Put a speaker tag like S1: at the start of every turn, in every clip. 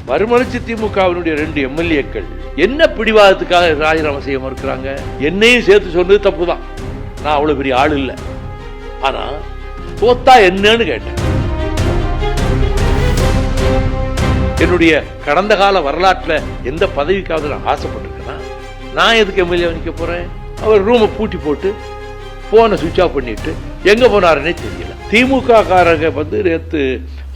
S1: மறுமலர்ச்சி திமுகவினுடைய 2 எம்எல்ஏக்கள் என்ன பிடிவாதத்துக்காக ராஜினாமா செய்ய மறுக்கிறாங்க? என்னையும் சேர்த்து சொன்னது தப்புதான். நான் அவ்வளவு பெரிய ஆள் இல்லை. ஆனா தோத்தா என்னன்னு கேட்டேன். என்னுடைய கடந்த கால வரலாற்றில் எந்த பதவிக்காவது நான் ஆசைப்பட்டிருக்கேன்னா, நான் எதுக்கு எம்எல்ஏ நிற்க போறேன்? அவர் ரூமை பூட்டி போட்டு போனை சுவிட்ச் ஆஃப் பண்ணிட்டு எங்க போனாருன்னே தெரியல. திமுக காரங்க நேற்று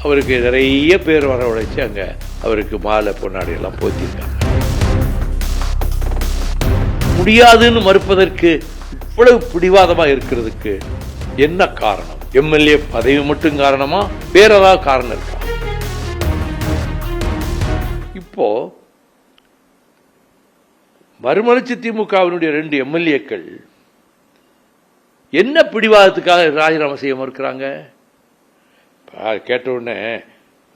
S1: அவருக்கு நிறைய பேர் வரவழைச்சு அங்க அவருக்கு மாலை பொன்னாடி எல்லாம் போத்திருக்காங்க. முடியாதுன்னு மறுப்பதற்கு இவ்வளவு பிடிவாதமா இருக்கிறதுக்கு என்ன காரணம்? எம்எல்ஏ பதவி மட்டும் காரணமா, வேற ஏதாவது காரணம் இருக்கா? இப்போ மறுமலர்ச்சி திமுகவினுடைய 2 எம்எல்ஏக்கள் என்ன பிடிவாதத்துக்காக ராஜினாமா செய்ய மறுக்கிறாங்க? கேட்ட உடனே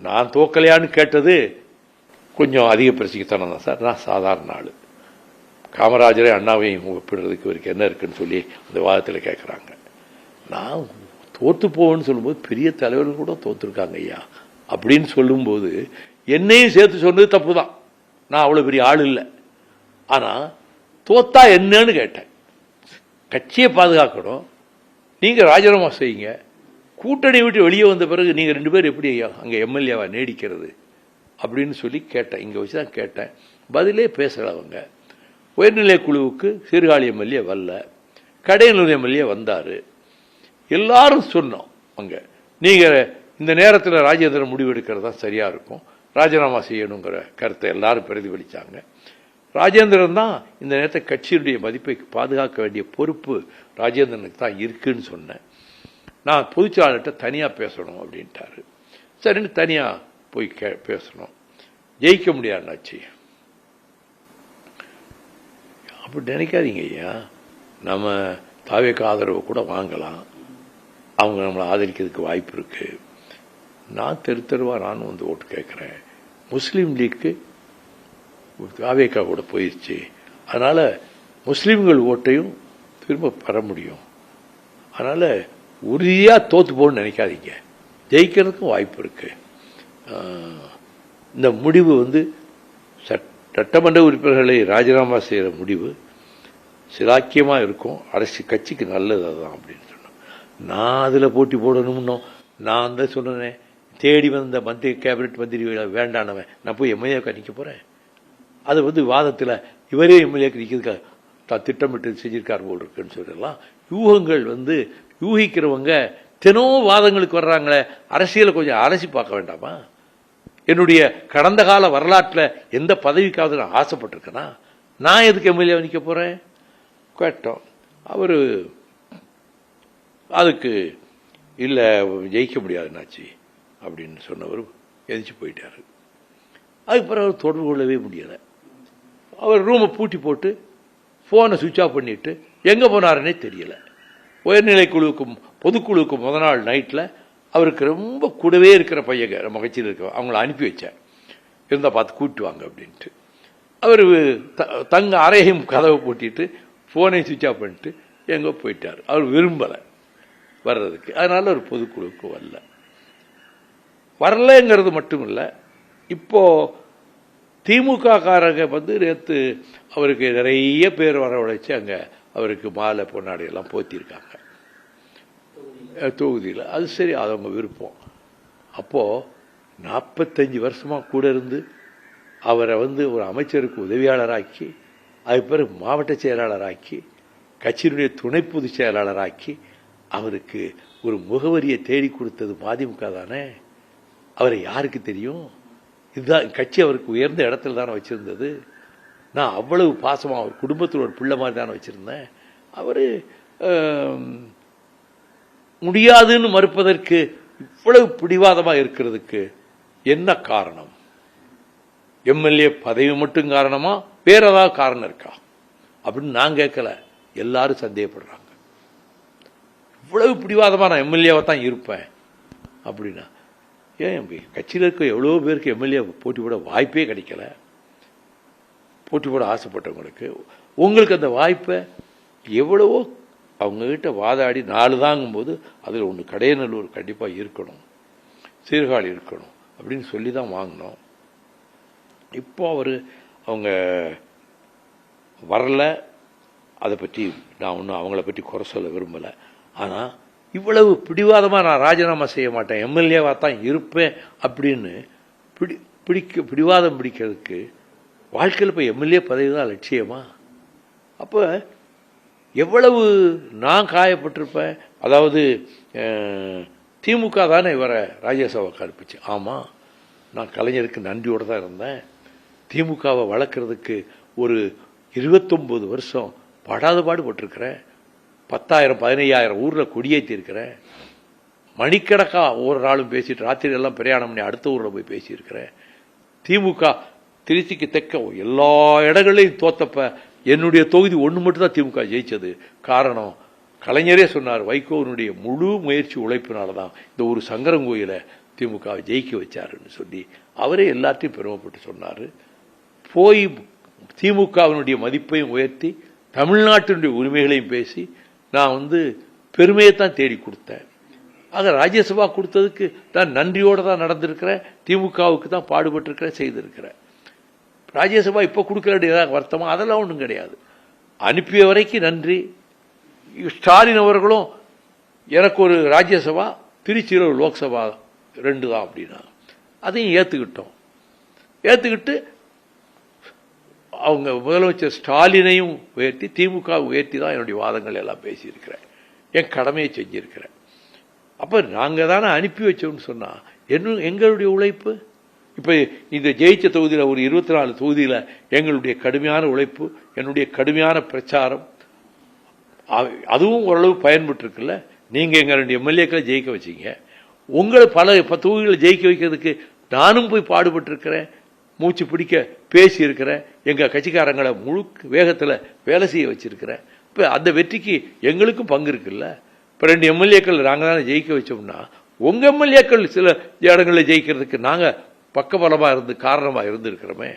S1: நான் தோக்கலையான்னு கேட்டது கொஞ்சம் அதிக பிரசிக்கத்தனம் தான் சார். நான் சாதாரண ஆள். காமராஜரை அண்ணாவையும் ஒப்பிடுறதுக்கு இவருக்கு என்ன இருக்குன்னு சொல்லி அந்த வாதத்தில் கேட்குறாங்க. நான் தோத்து போவேன்னு சொல்லும்போது பெரிய தலைவர்கள் கூட தோத்துருக்காங்க ஐயா அப்படின்னு சொல்லும்போது என்னையும் சேர்த்து சொன்னது தப்பு தான். நான் அவ்வளோ பெரிய ஆள் இல்லை. ஆனால் தோத்தா என்னன்னு கேட்டேன். கட்சியை பாதுகாக்கணும், நீங்கள் ராஜினாமா செய்யுங்க. கூட்டணி விட்டு வெளியே வந்த பிறகு நீங்கள் 2 பேர் எப்படி ஐயா அங்கே எம்எல்ஏவா நீடிக்கிறது அப்படின்னு சொல்லி கேட்டேன். இங்கே வச்சு தான் கேட்டேன். பதிலே பேசல அவங்க. உயர்நிலை குழுவுக்கு சீர்காழி எம்எல்ஏ வரல, கடையனூர் எம்எல்ஏ வந்தார். எல்லாரும் சொன்னோம் அங்கே, நீங்கள் இந்த நேரத்தில் ராஜேந்திரன் முடிவெடுக்கிறது தான் சரியாக இருக்கும், ராஜினாமா செய்யணுங்கிற கருத்தை எல்லாரும் பிரதிபலித்தாங்க. ராஜேந்திரன் தான் இந்த நேரத்தை கட்சியுடைய மதிப்பை பாதுகாக்க வேண்டிய பொறுப்பு ராஜேந்திரனுக்கு தான் இருக்குன்னு சொன்னேன். நான் பொதுச்செயலாளர்கிட்ட தனியாக பேசணும் அப்படின்ட்டாரு. சரின்னு தனியாக போய் பேசணும். ஜெயிக்க முடியாதுனாச்சு. அப்படி நினைக்காதீங்க ஐயா. நம்ம தாவேக்கு ஆதரவு கூட வாங்கலாம், அவங்க நம்மளை ஆதரிக்கிறதுக்கு வாய்ப்பு இருக்கு. நான் தெருவா நானும் ஓட்டு கேட்குறேன். முஸ்லீம் லீக்கு தாவேக்கா கூட போயிடுச்சு. அதனால முஸ்லீம்கள் ஓட்டையும் திரும்ப பெற முடியும். அதனால உறுதியா தோத்து போகணும்னு நினைக்காதீங்க, ஜெயிக்கிறதுக்கும் வாய்ப்பு இருக்கு. இந்த முடிவு சட்டமன்ற உறுப்பினர்களை ராஜினாமா செய்யற முடிவு சிலாக்கியமா இருக்கும், அரசு கட்சிக்கு நல்லது அதுதான் அப்படின்னு சொன்னோம். நான் அதுல போட்டி போடணும்னோ நான் தான் சொன்னேன். தேடி வந்த மந்திரி கேபினட் மந்திரி வேண்டானவன் நான் போய் எம்எல்ஏக்கு நிற்க போறேன். அது வாதத்தில் இவரே எம்எல்ஏக்கு நிற்கிறதுக்காக திட்டமிட்டு செஞ்சிருக்கார் போல் இருக்குன்னு சொல்லலாம். யூகங்கள் யூகிக்கிறவங்க தினம் வாதங்களுக்கு வர்றாங்களே, அரசியலை கொஞ்சம் அலசி பார்க்க வேண்டாமா? என்னுடைய கடந்த கால வரலாற்றில் எந்த பதவிக்காவது நான் ஆசைப்பட்டிருக்கேன்னா, நான் எதுக்கு எம்எல்ஏ நிற்க போறேன் கேட்டோம். அவரு அதுக்கு இல்லை ஜெயிக்க முடியாதுன்னாச்சு அப்படின்னு சொன்னவர் எதிர்த்து போயிட்டாரு. அதுக்கு பிறகு அவர் தொடர்பு கொள்ளவே முடியலை. அவர் ரூமை பூட்டி போட்டு போனை சுவிட்ச் ஆஃப் பண்ணிட்டு எங்க போனாருன்னே தெரியல. உயர்நிலை குழுவுக்கும் பொதுக்குழுவுக்கும் முதல் நாள் நைட்டில் அவருக்கு ரொம்ப கூடவே இருக்கிற பையங்க நம்ம கட்சியில் இருக்க அவங்கள அனுப்பி வச்சார். இருந்தால் பார்த்து கூப்பிட்டு வாங்க அப்படின்ட்டு. அவர் தங்க அறையும் கதவை பூட்டிட்டு போனை சுவிட்ச் ஆஃப் பண்ணிட்டு எங்கே போயிட்டார். அவர் விரும்பலை வர்றதுக்கு. அதனால ஒரு பொதுக்குழுவுக்கு வரலங்கிறது மட்டும் இல்லை. இப்போ திமுக காரங்க நேற்று அவருக்கு நிறைய பேர் வரவழைச்சு அங்க அவருக்கு மாலை பொன்னாடி எல்லாம் போத்திருக்காங்க தொகுதியில். அது சரி, அது அவங்க விருப்பம். அப்போ 45 வருஷமா கூட இருந்து அவரை ஒரு அமைச்சருக்கு உதவியாளராக்கி, அது பிறகு மாவட்ட செயலாளராக்கி, கட்சியினுடைய துணை பொதுச் செயலாளராக்கி அவருக்கு ஒரு முகவரியை தேடி கொடுத்தது மதிமுக தானே. அவரை யாருக்கு தெரியும்? இதுதான் கட்சி அவருக்கு உயர்ந்த இடத்துல தானே வச்சிருந்தது. நான் அவ்வளவு பாசமா அவர் குடும்பத்தில் ஒரு பிள்ளை மாதிரி தானே வச்சிருந்தேன். அவரு முடியாதுன்னு மறுப்பதற்கு இவ்வளவு பிடிவாதமா இருக்கிறதுக்கு என்ன காரணம்? எம்எல்ஏ பதவி மட்டும் காரணமா, வேற ஏதாவது காரணம் இருக்கா அப்படின்னு நான் கேட்கல. எல்லாரும் சந்தேகப்படுறாங்க. இவ்வளவு பிடிவாதமா நான் எம்எல்ஏவா தான் இருப்பேன் அப்படின்னா, ஏன் கட்சியில் இருக்க எவ்வளோ பேருக்கு எம்எல்ஏ போட்டி போட வாய்ப்பே கிடைக்கல. போட்டி போட ஆசைப்பட்டவங்களுக்கு உங்களுக்கு அந்த வாய்ப்பை எவ்வளவோ அவங்ககிட்ட வாதாடி 4 தாங்கும்போது அதில் ஒன்று கடையநல்லூர் கண்டிப்பாக இருக்கணும், சீர்காழி இருக்கணும் அப்படின்னு சொல்லி தான் வாங்கினோம். இப்போ அவங்க வரல, அதை பற்றி நான் ஒன்றும் அவங்கள பற்றி குறை சொல்ல விரும்பலை. ஆனால் இவ்வளவு பிடிவாதமாக நான் ராஜினாமா செய்ய மாட்டேன், எம்எல்ஏவாக தான் இருப்பேன் அப்படின்னு பிடிவாதம் பிடிக்கிறதுக்கு வாழ்க்கையில் இப்போ எம்எல்ஏ பதவி தான் லட்சியமா? அப்போ எவ்வளவு நான் காயப்பட்டிருப்பேன். அதாவது திமுக தானே இவரை ராஜ்யசபாவுக்கு அனுப்பிச்சு. ஆமாம், நான் கலைஞருக்கு நன்றியோடு தான் இருந்தேன். திமுகவை வளர்க்குறதுக்கு ஒரு 29 வருஷம் படாத பாடுபட்டிருக்கிறேன். 10,000 15,000 ஊரில் கொடியேற்றி இருக்கிறேன். மணிக்கணக்கா ஒவ்வொரு நாளும் பேசிட்டு ராத்திரி எல்லாம் பிரயாணம் பண்ணி அடுத்த ஊரில் போய் பேசியிருக்கிறேன். திமுக திருச்சிக்கு தெற்க எல்லா இடங்களையும் தோத்தப்ப என்னுடைய தொகுதி ஒன்று மட்டும் தான் திமுக ஜெயிச்சது. காரணம், கலைஞரே சொன்னார், வைகோனுடைய முழு முயற்சி உழைப்பினால தான் இந்த ஒரு சங்கரங்கோயிலை திமுக ஜெயிக்க வச்சாருன்னு சொல்லி அவரே எல்லாத்தையும் பெருமைப்பட்டு சொன்னார். போய் திமுகவினுடைய மதிப்பையும் உயர்த்தி தமிழ்நாட்டினுடைய உரிமைகளையும் பேசி நான் பெருமையை தான் தேடி கொடுத்தேன். ஆக ராஜ்யசபா கொடுத்ததுக்கு நான் நன்றியோடு தான் நடந்திருக்கிறேன். திமுகவுக்கு தான் பாடுபட்டிருக்கிறேன், செய்திருக்கிறேன். ராஜ்யசபா இப்போ கொடுக்க வேண்டியதாக வருத்தமா? அதெல்லாம் ஒன்றும் கிடையாது. அனுப்பிய வரைக்கும் நன்றி. ஸ்டாலின் அவர்களும் எனக்கு ஒரு ராஜ்யசபா, திருச்சியில் ஒரு லோக்சபா 2 தான் அப்படின்னா அதையும் ஏற்றுக்கிட்டு அவங்க முதலமைச்சர் ஸ்டாலினையும் உயர்த்தி திமுக உயர்த்தி தான் என்னுடைய வாதங்கள் எல்லாம் பேசியிருக்கிறேன். என் கடமையை செஞ்சிருக்கிறேன். அப்போ நாங்கள் தானே அனுப்பி வச்சோம்னு சொன்னால் எங்களுடைய உழைப்பு. இப்போ இந்த ஜெயிச்ச தொகுதியில் ஒரு 24 தொகுதியில் எங்களுடைய கடுமையான உழைப்பு, என்னுடைய கடுமையான பிரச்சாரம், அதுவும் ஓரளவு பயன்பட்டு இருக்குல்ல. நீங்கள் எங்களுடைய எம்எல்ஏக்களை ஜெயிக்க வச்சிங்க. உங்களை பல தொகுதிகளை ஜெயிக்க வைக்கிறதுக்கு நானும் போய் பாடுபட்டிருக்கிறேன், மூச்சு பிடிக்க பேசியிருக்கிறேன், எங்கள் கட்சிக்காரங்களை முழு வேகத்தில் வேலை செய்ய வச்சிருக்கிறேன். இப்போ அந்த வெற்றிக்கு எங்களுக்கும் பங்கு இருக்குல்ல. இப்போ 2 எம்எல்ஏக்கள் நாங்கள் தானே ஜெயிக்க வச்சோம்னா உங்கள் எம்எல்ஏக்கள் சில இடங்களில் ஜெயிக்கிறதுக்கு நாங்கள் பக்கபலமாக காரணமாக இருந்திருக்கிறோமே.